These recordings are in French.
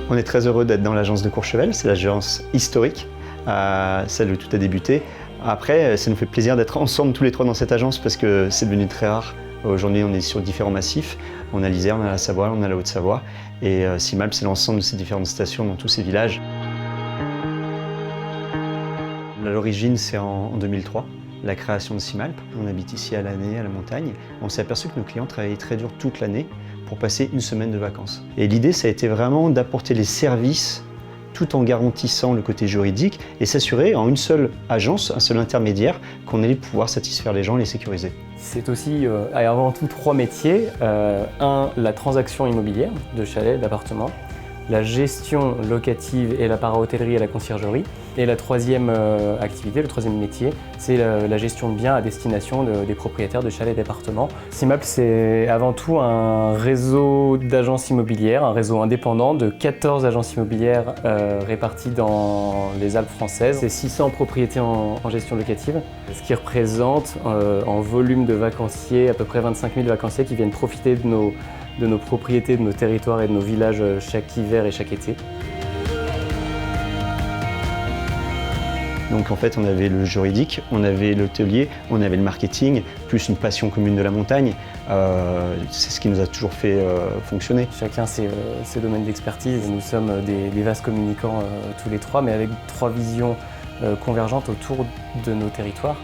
On est très heureux d'être dans l'agence de Courchevel, c'est l'agence historique, celle où tout a débuté. Après, ça nous fait plaisir d'être ensemble tous les trois dans cette agence parce que c'est devenu très rare. Aujourd'hui, on est sur différents massifs. On a l'Isère, on a la Savoie, on a la Haute-Savoie. Et Simalp, c'est l'ensemble de ces différentes stations dans tous ces villages. À l'origine, c'est en 2003, la création de Simalp. On habite ici à l'année, à la montagne. On s'est aperçu que nos clients travaillaient très dur toute l'année pour passer une semaine de vacances. Et l'idée, ça a été vraiment d'apporter les services tout en garantissant le côté juridique et s'assurer en une seule agence, un seul intermédiaire, qu'on allait pouvoir satisfaire les gens, les sécuriser. C'est aussi avant tout trois métiers. La transaction immobilière de chalets, d'appartements, la gestion locative et la para-hôtellerie et la conciergerie. Et la troisième activité, le troisième métier, c'est la gestion de biens à destination des propriétaires de chalets et d'appartements. Simalp, c'est avant tout un réseau d'agences immobilières, un réseau indépendant de 14 agences immobilières réparties dans les Alpes françaises. C'est 600 propriétés en gestion locative, ce qui représente en volume de vacanciers, à peu près 25 000 vacanciers qui viennent profiter de nos propriétés, de nos territoires et de nos villages chaque hiver et chaque été. Donc en fait, on avait le juridique, on avait l'hôtelier, on avait le marketing, plus une passion commune de la montagne. C'est ce qui nous a toujours fait fonctionner. Chacun ses domaines d'expertise. Nous sommes des vases communicants tous les trois, mais avec trois visions convergentes autour de nos territoires,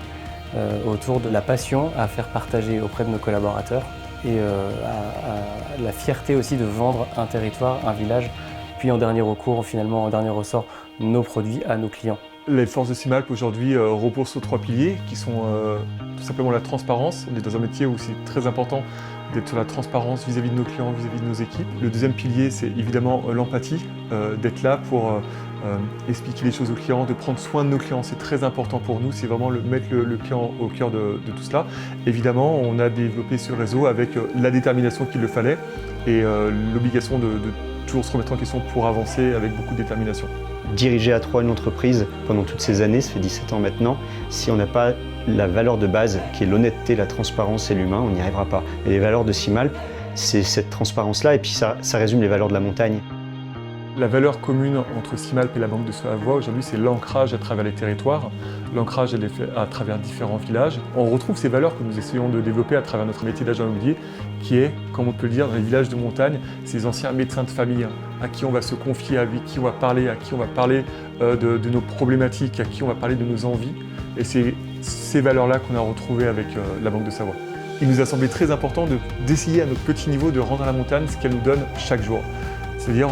autour de la passion à faire partager auprès de nos collaborateurs et à la fierté aussi de vendre un territoire, un village, puis en dernier recours, finalement en dernier ressort, nos produits à nos clients. Les forces de Simalp aujourd'hui reposent sur trois piliers qui sont tout simplement la transparence. On est dans un métier où c'est très important d'être sur la transparence vis-à-vis de nos clients, vis-à-vis de nos équipes. Le deuxième pilier, c'est évidemment l'empathie, d'être là pour expliquer les choses aux clients, de prendre soin de nos clients. C'est très important pour nous, c'est vraiment mettre le client au cœur de tout cela. Évidemment, on a développé ce réseau avec la détermination qu'il le fallait et l'obligation de toujours se remettre en question pour avancer avec beaucoup de détermination. Diriger à trois une entreprise pendant toutes ces années, ça fait 17 ans maintenant, si on n'a pas la valeur de base qui est l'honnêteté, la transparence et l'humain, on n'y arrivera pas. Et les valeurs de Simalp, c'est cette transparence-là et puis ça résume les valeurs de la montagne. La valeur commune entre Simalp et la Banque de Savoie aujourd'hui, c'est l'ancrage à travers les territoires. L'ancrage, elle est fait à travers différents villages. On retrouve ces valeurs que nous essayons de développer à travers notre métier d'agent immobilier, qui est, comme on peut le dire, dans les villages de montagne, ces anciens médecins de famille à qui on va se confier, avec qui on va parler, à qui on va parler de nos problématiques, à qui on va parler de nos envies. Et c'est ces valeurs-là qu'on a retrouvées avec la Banque de Savoie. Il nous a semblé très important d'essayer à notre petit niveau de rendre à la montagne ce qu'elle nous donne chaque jour. C'est-à-dire,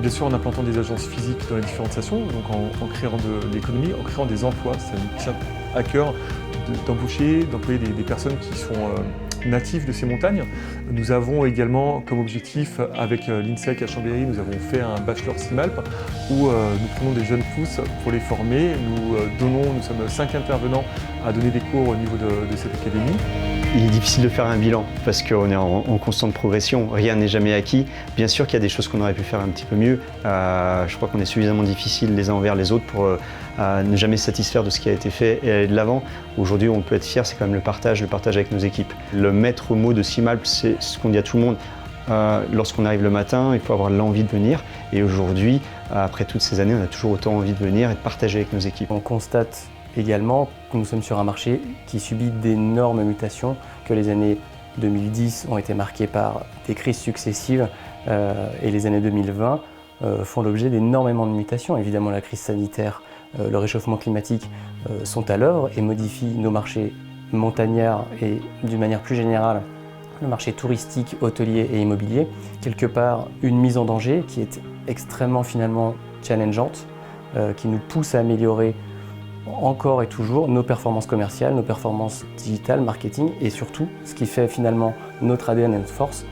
bien sûr, en implantant des agences physiques dans les différentes stations, donc en créant de l'économie, en créant des emplois. Ça nous tient à cœur d'employer des personnes qui sont natifs de ces montagnes. Nous avons également comme objectif, avec l'INSEC à Chambéry, nous avons fait un bachelor Simalp où nous prenons des jeunes pousses pour les former. Nous sommes 5 intervenants à donner des cours au niveau de cette académie. Il est difficile de faire un bilan parce qu'on est en constante progression, rien n'est jamais acquis. Bien sûr qu'il y a des choses qu'on aurait pu faire un petit peu mieux. Je crois qu'on est suffisamment difficile les uns envers les autres pour ne jamais se satisfaire de ce qui a été fait et aller de l'avant. Aujourd'hui, on peut être fier, c'est quand même le partage avec nos équipes. Le maître mot de Simalp, c'est ce qu'on dit à tout le monde. Lorsqu'on arrive le matin, il faut avoir l'envie de venir. Et aujourd'hui, après toutes ces années, on a toujours autant envie de venir et de partager avec nos équipes. On constate également que nous sommes sur un marché qui subit d'énormes mutations, que les années 2010 ont été marquées par des crises successives et les années 2020 font l'objet d'énormément de mutations. Évidemment, la crise sanitaire, le réchauffement climatique sont à l'œuvre et modifient nos marchés montagnards et d'une manière plus générale le marché touristique, hôtelier et immobilier. Quelque part, une mise en danger qui est extrêmement finalement challengeante, qui nous pousse à améliorer encore et toujours nos performances commerciales, nos performances digitales, marketing et surtout ce qui fait finalement notre ADN et notre force,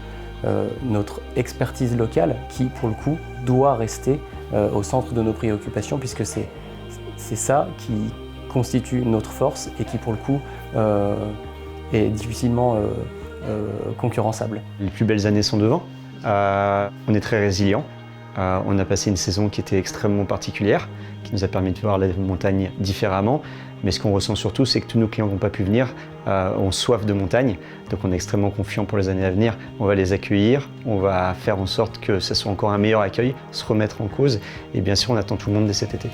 notre expertise locale qui pour le coup doit rester au centre de nos préoccupations puisque c'est ça qui constitue notre force et qui pour le coup est difficilement concurrençable. Les plus belles années sont devant, on est très résilient. On a passé une saison qui était extrêmement particulière, qui nous a permis de voir la montagne différemment. Mais ce qu'on ressent surtout, c'est que tous nos clients qui n'ont pas pu venir ont soif de montagne. Donc on est extrêmement confiant pour les années à venir. On va les accueillir, on va faire en sorte que ce soit encore un meilleur accueil, se remettre en cause. Et bien sûr, on attend tout le monde dès cet été.